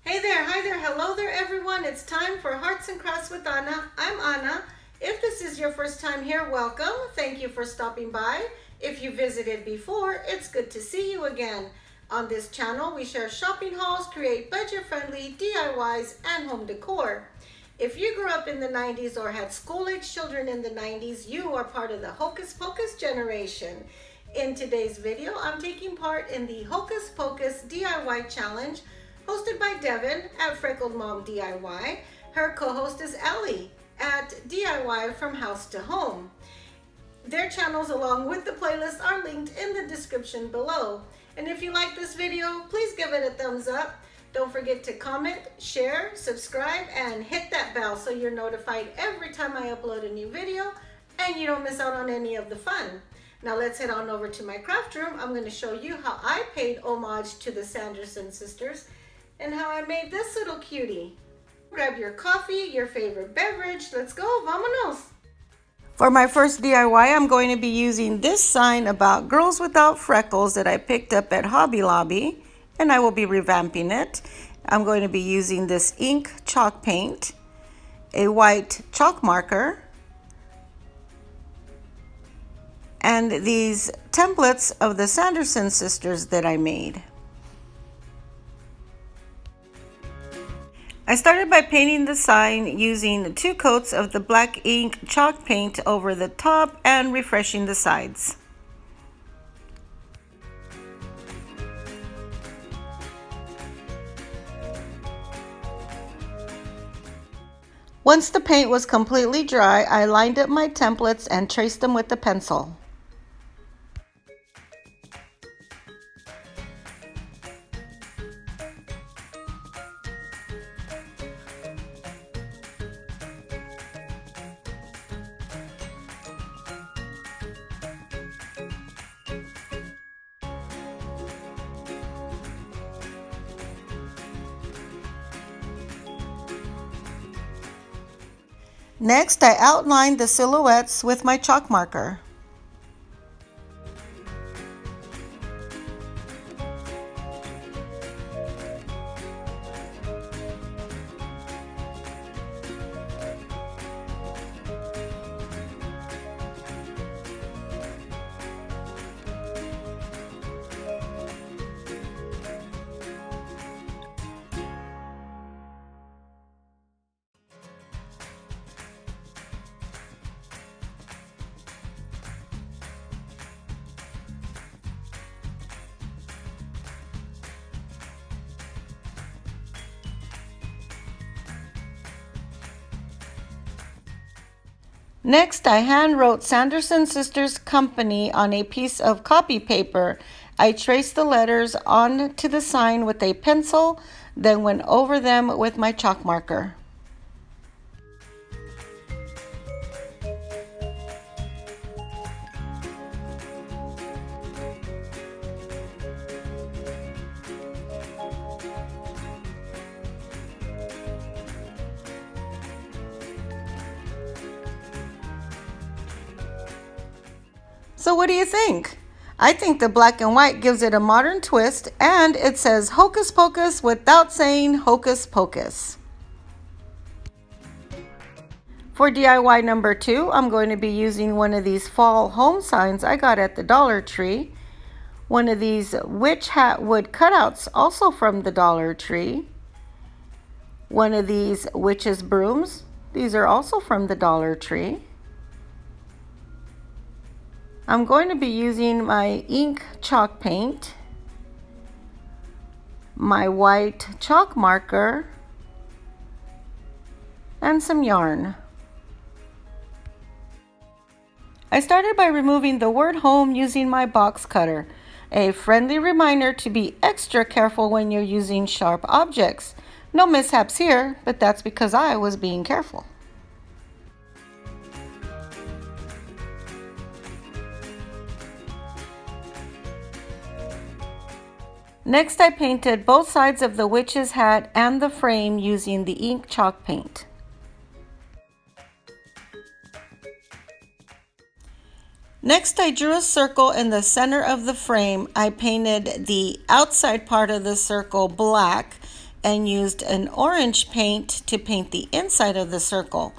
Hey there, hi there, hello there everyone. It's time for Hearts and Crafts with Anna. I'm Anna. If this is your first time here, welcome. Thank you for stopping by. If you visited before, it's good to see you again. On this channel, we share shopping hauls, create budget-friendly DIYs, and home decor. If you grew up in the 90s or had school-age children in the 90s, you are part of the Hocus Pocus generation. In today's video, I'm taking part in the Hocus Pocus DIY challenge hosted by Devin at Freckled Mom DIY. Her co-host is Ellie at DIY From House to Home. Their channels along with the playlist are linked in the description below. And if you like this video, please give it a thumbs up. Don't forget to comment, share, subscribe, and hit that bell so you're notified every time I upload a new video and you don't miss out on any of the fun. Now let's head on over to my craft room. I'm going to show you how I paid homage to the Sanderson sisters and how I made this little cutie. Grab your coffee, your favorite beverage. Let's go, vámonos! For my first DIY, I'm going to be using this sign about girls without freckles that I picked up at Hobby Lobby, and I will be revamping it. I'm going to be using this ink chalk paint, a white chalk marker, and these templates of the Sanderson sisters that I made. I started by painting the sign using 2 coats of the black ink chalk paint over the top and refreshing the sides. Once the paint was completely dry, I lined up my templates and traced them with the pencil. Next, I outlined the silhouettes with my chalk marker. Next, I hand wrote Sanderson Sisters Company on a piece of copy paper. I traced the letters onto the sign with a pencil, then went over them with my chalk marker. So what do you think? I think the black and white gives it a modern twist, and it says Hocus Pocus without saying Hocus Pocus. For DIY number 2, I'm going to be using one of these fall home signs I got at the Dollar Tree. One of these witch hat wood cutouts also from the Dollar Tree. One of these witch's brooms. These are also from the Dollar Tree. I'm going to be using my ink chalk paint, my white chalk marker, and some yarn. I started by removing the word home using my box cutter. A friendly reminder to be extra careful when you're using sharp objects. No mishaps here, but that's because I was being careful. Next, I painted both sides of the witch's hat and the frame using the ink chalk paint. Next, I drew a circle in the center of the frame. I painted the outside part of the circle black and used an orange paint to paint the inside of the circle.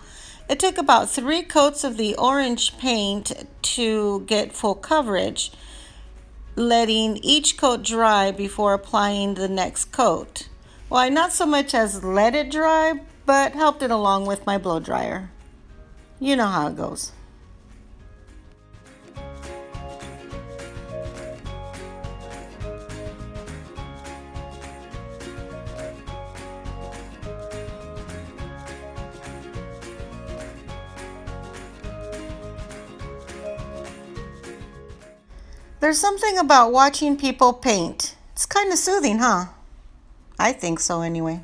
It took about 3 coats of the orange paint to get full coverage, letting each coat dry before applying the next coat. Well, I not so much as let it dry, but helped it along with my blow dryer. You know how it goes. There's something about watching people paint. It's kind of soothing, huh? I think so anyway.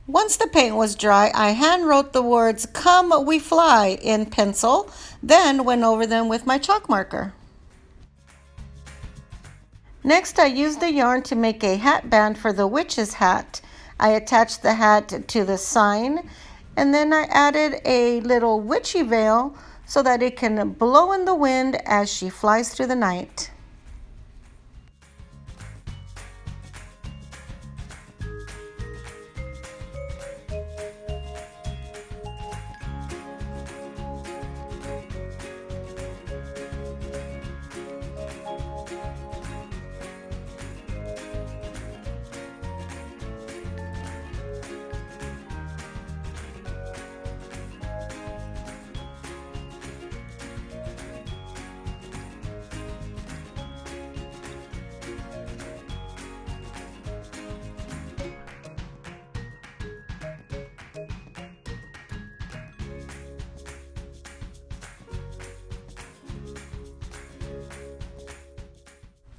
Once the paint was dry, I hand wrote the words "Come we fly" in pencil, then went over them with my chalk marker. Next, I used the yarn to make a hat band for the witch's hat. I attached the hat to the sign, and then I added a little witchy veil so that it can blow in the wind as she flies through the night.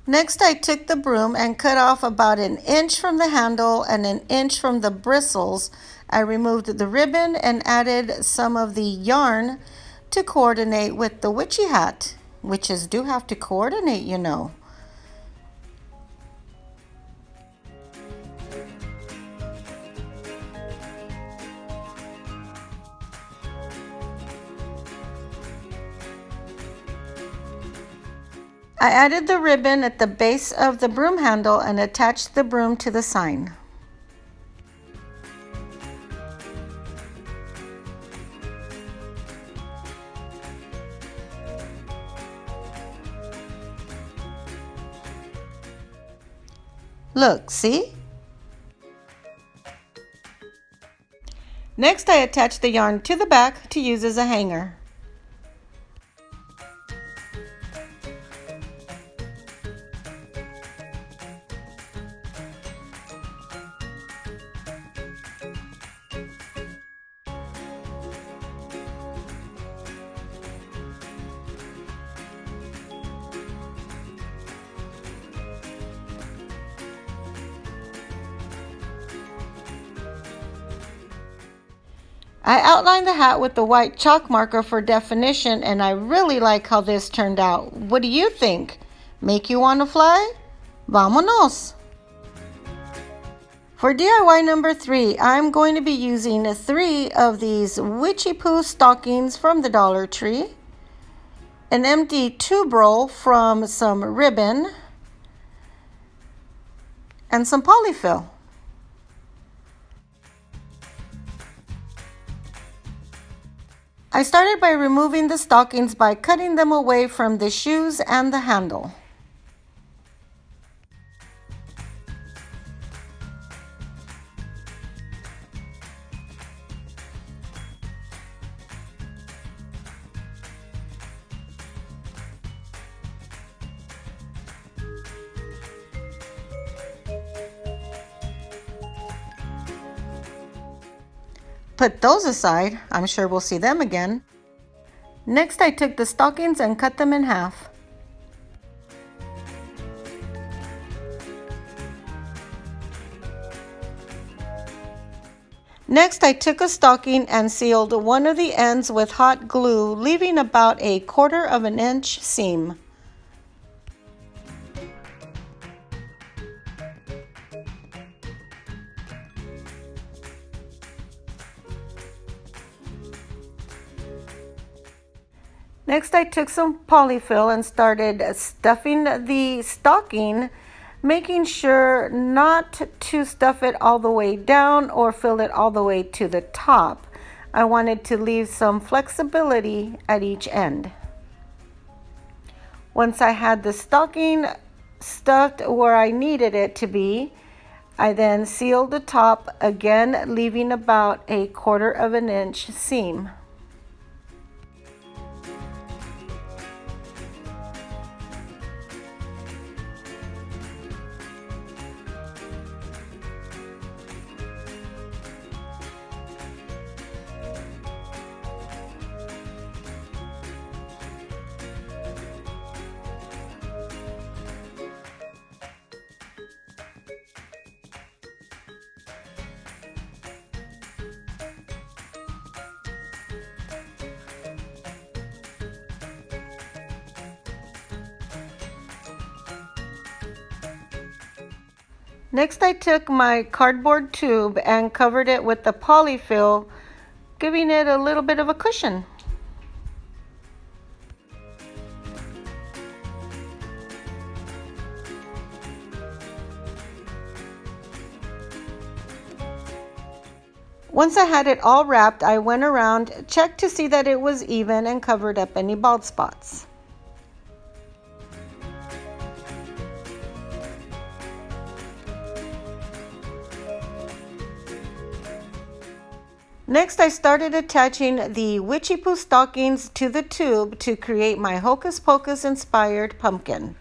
Next, I took the broom and cut off about 1 inch from the handle and 1 inch from the bristles. I removed the ribbon and added some of the yarn to coordinate with the witchy hat. Witches do have to coordinate, you know. I added the ribbon at the base of the broom handle and attached the broom to the sign. Look, see? Next, I attached the yarn to the back to use as a hanger. I outlined the hat with the white chalk marker for definition, and I really like how this turned out. What do you think? Make you want to fly? Vámonos! For DIY number 3, I'm going to be using 3 of these witchy poo stockings from the Dollar Tree, an empty tube roll from some ribbon, and some polyfill. I started by removing the stockings by cutting them away from the shoes and the handle. Put those aside, I'm sure we'll see them again. Next, I took the stockings and cut them in half. Next, I took a stocking and sealed one of the ends with hot glue, leaving about 1/4 inch seam. Next, I took some polyfill and started stuffing the stocking making sure not to stuff it all the way down or fill it all the way to the top. I wanted to leave some flexibility at each end. Once I had the stocking stuffed where I needed it to be, I then sealed the top, again leaving about a 1/4 of an inch seam. Next, I took my cardboard tube and covered it with the polyfill, giving it a little bit of a cushion. Once I had it all wrapped, I went around, checked to see that it was even, and covered up any bald spots. Next, I started attaching the Witchy Poo stockings to the tube to create my Hocus Pocus inspired pumpkin.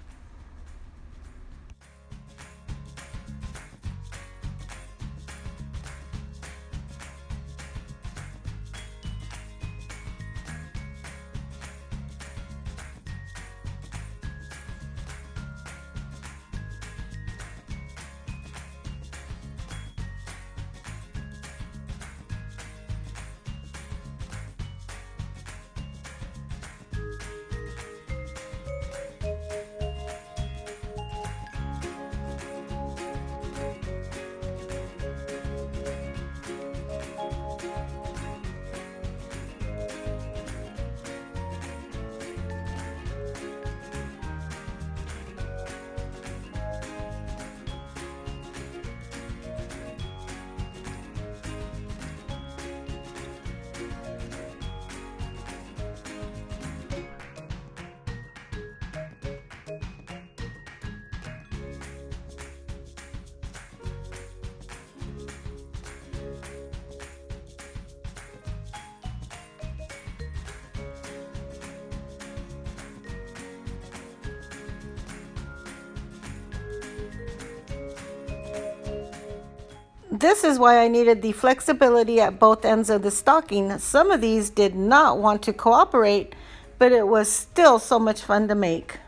This is why I needed the flexibility at both ends of the stocking. Some of these did not want to cooperate, but it was still so much fun to make.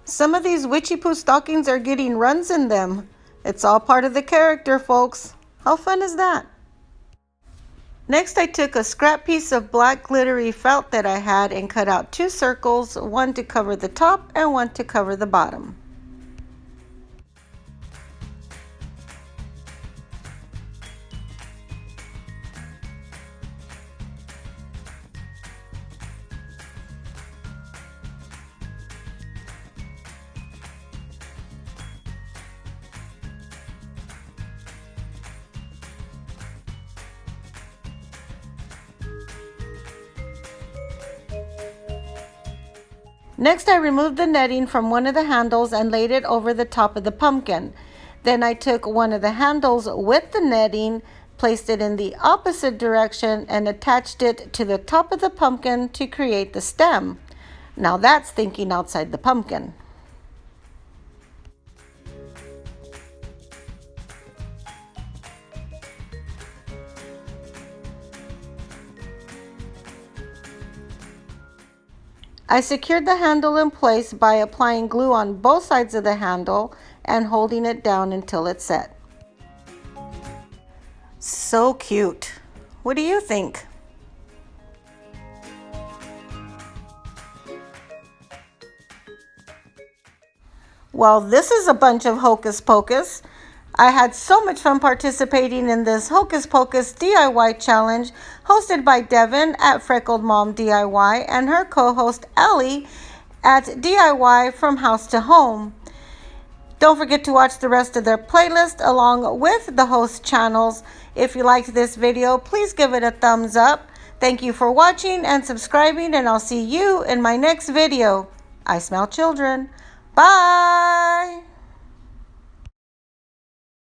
Some of these Witchy Poo stockings are getting runs in them. It's all part of the character, folks. How fun is that? Next, I took a scrap piece of black glittery felt that I had and cut out 2 circles, one to cover the top and one to cover the bottom. Next, I removed the netting from one of the handles and laid it over the top of the pumpkin. Then I took one of the handles with the netting, placed it in the opposite direction, and attached it to the top of the pumpkin to create the stem. Now that's thinking outside the pumpkin. I secured the handle in place by applying glue on both sides of the handle and holding it down until it set. So cute. What do you think? Well, this is a bunch of hocus pocus. I had so much fun participating in this Hocus Pocus DIY challenge hosted by Devin at Freckled Mom DIY and her co-host Ellie at DIY From House to Home. Don't forget to watch the rest of their playlist along with the host channels. If you liked this video, please give it a thumbs up. Thank you for watching and subscribing, and I'll see you in my next video. I smell children. Bye!